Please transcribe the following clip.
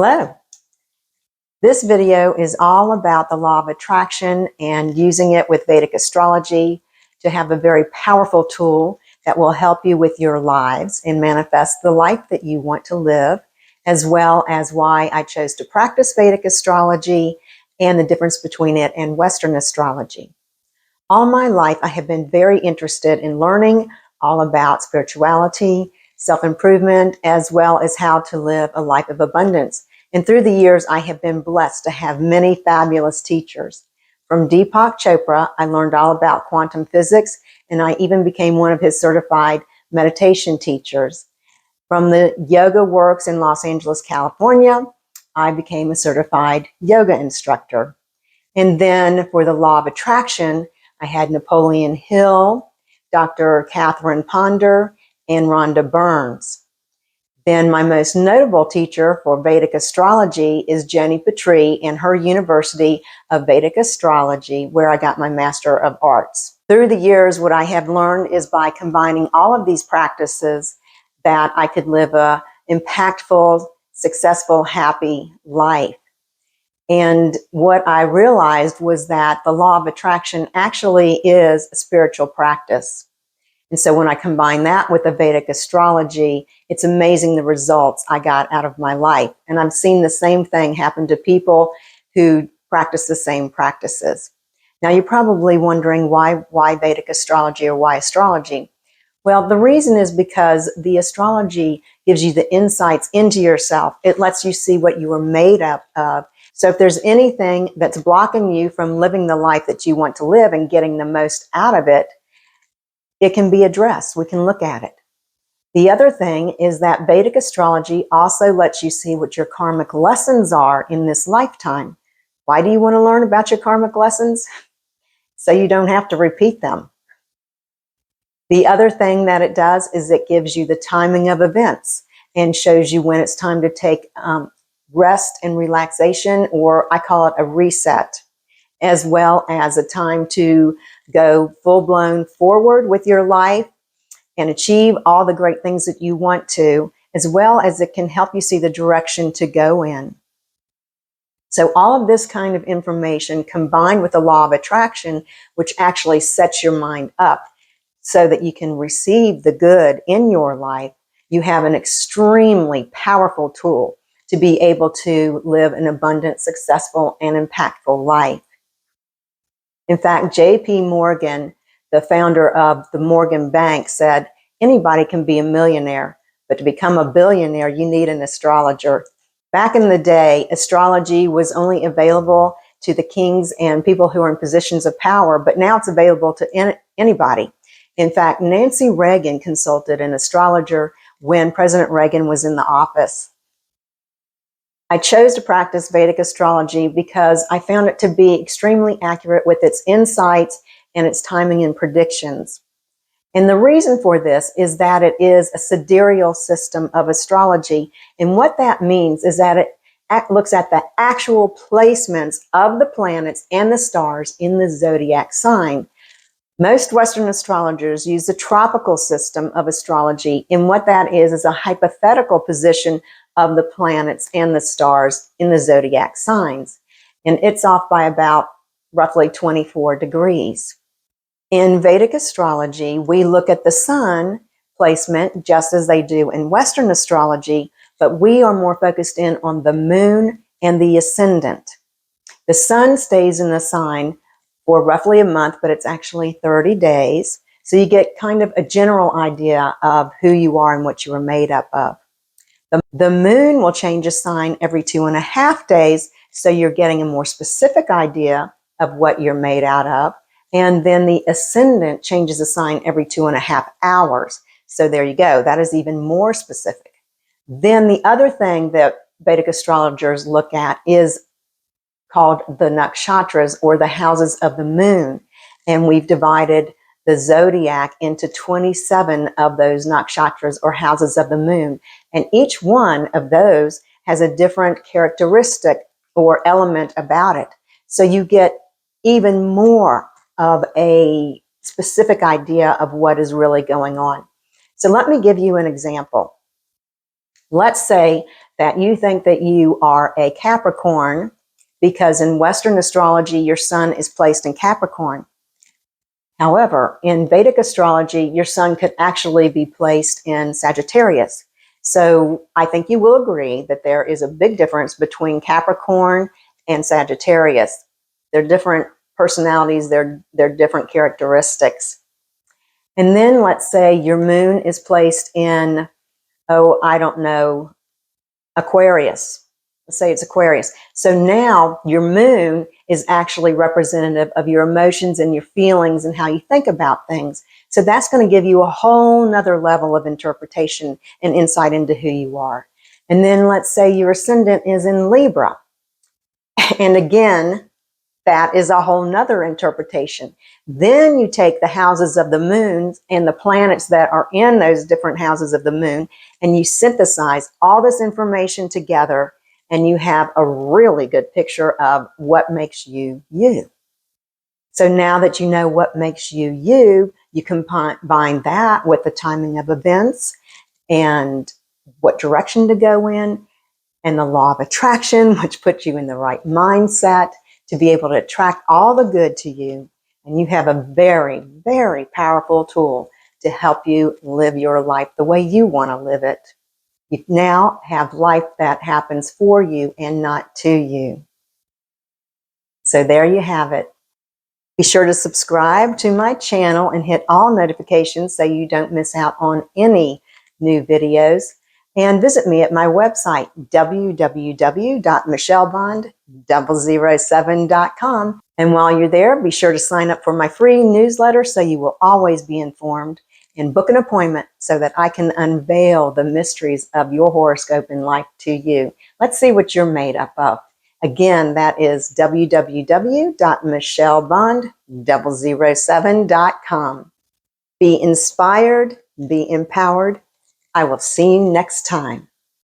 Hello. This video is all about the law of attraction and using it with Vedic astrology to have a very powerful tool that will help you with your lives and manifest the life that you want to live, as well as why I chose to practice Vedic astrology and the difference between it and Western astrology. All my life, I have been very interested in learning all about spirituality, self-improvement, as well as how to live a life of abundance. And through the years, I have been blessed to have many fabulous teachers. From Deepak Chopra, I learned all about quantum physics, and I even became one of his certified meditation teachers. From the Yoga Works in Los Angeles, California, I became a certified yoga instructor. And then for the law of attraction, I had Napoleon Hill, Dr. Catherine Ponder, and Rhonda Burns. Then my most notable teacher for Vedic astrology is Joni Petrie and her University of Vedic Astrology, where I got my Master of Arts. Through the years, what I have learned is by combining all of these practices that I could live a impactful, successful, happy life. And what I realized was that the law of attraction actually is a spiritual practice. And so when I combine that with the Vedic astrology, it's amazing the results I got out of my life. And I've seen the same thing happen to people who practice the same practices. Now you're probably wondering why Vedic astrology or why astrology? Well, the reason is because the astrology gives you the insights into yourself. It lets you see what you are made up of. So if there's anything that's blocking you from living the life that you want to live and getting the most out of it, it can be addressed. We can look at it. The other thing is that Vedic astrology also lets you see what your karmic lessons are in this lifetime. Why do you want to learn about your karmic lessons? So you don't have to repeat them. The other thing that it does is it gives you the timing of events and shows you when it's time to take rest and relaxation, or I call it a reset, as well as a time to go full-blown forward with your life and achieve all the great things that you want to, as well as it can help you see the direction to go in. So all of this kind of information combined with the law of attraction, which actually sets your mind up so that you can receive the good in your life, you have an extremely powerful tool to be able to live an abundant, successful, and impactful life. In fact, J.P. Morgan, the founder of the Morgan Bank, said, anybody can be a millionaire, but to become a billionaire, you need an astrologer. Back in the day, astrology was only available to the kings and people who are in positions of power, but now it's available to anybody. In fact, Nancy Reagan consulted an astrologer when President Reagan was in the office. I chose to practice Vedic astrology because I found it to be extremely accurate with its insights and its timing and predictions. And the reason for this is that it is a sidereal system of astrology. And what that means is that it looks at the actual placements of the planets and the stars in the zodiac sign. Most Western astrologers use the tropical system of astrology, and what that is a hypothetical position of the planets and the stars in the zodiac signs. And it's off by about roughly 24 degrees. In Vedic astrology, we look at the sun placement just as they do in Western astrology, but we are more focused in on the moon and the ascendant. The sun stays in the sign for roughly a month, but it's actually 30 days. So you get kind of a general idea of who you are and what you are made up of. The moon will change a sign every 2.5 days, so you're getting a more specific idea of what you're made out of. And then the ascendant changes a sign every 2.5 hours. So there you go. That is even more specific. Then the other thing that Vedic astrologers look at is called the nakshatras, or the houses of the moon. And we've divided the zodiac into 27 of those nakshatras, or houses of the moon. And each one of those has a different characteristic or element about it. So you get even more of a specific idea of what is really going on. So let me give you an example. Let's say that you think that you are a Capricorn because in Western astrology, your sun is placed in Capricorn. However, in Vedic astrology, your sun could actually be placed in Sagittarius. So I think you will agree that there is a big difference between Capricorn and Sagittarius. They're different personalities, they're different characteristics. And then let's say your moon is placed in, oh, I don't know, Aquarius. Let's say it's Aquarius. So now your moon is actually representative of your emotions and your feelings and how you think about things. So that's going to give you a whole nother level of interpretation and insight into who you are. And then let's say your ascendant is in Libra. And again, that is a whole nother interpretation. Then you take the houses of the moon and the planets that are in those different houses of the moon, and you synthesize all this information together, and you have a really good picture of what makes you you. So now that you know what makes you you, you combine that with the timing of events and what direction to go in, and the law of attraction, which puts you in the right mindset to be able to attract all the good to you. And you have a very, very powerful tool to help you live your life the way you want to live it. You now have life that happens for you and not to you. So there you have it. Be sure to subscribe to my channel and hit all notifications so you don't miss out on any new videos. And visit me at my website, www.michellebond007.com. And while you're there, be sure to sign up for my free newsletter so you will always be informed, and book an appointment so that I can unveil the mysteries of your horoscope and life to you. Let's see what you're made up of. Again, that is www.michellebond007.com. Be inspired, be empowered. I will see you next time.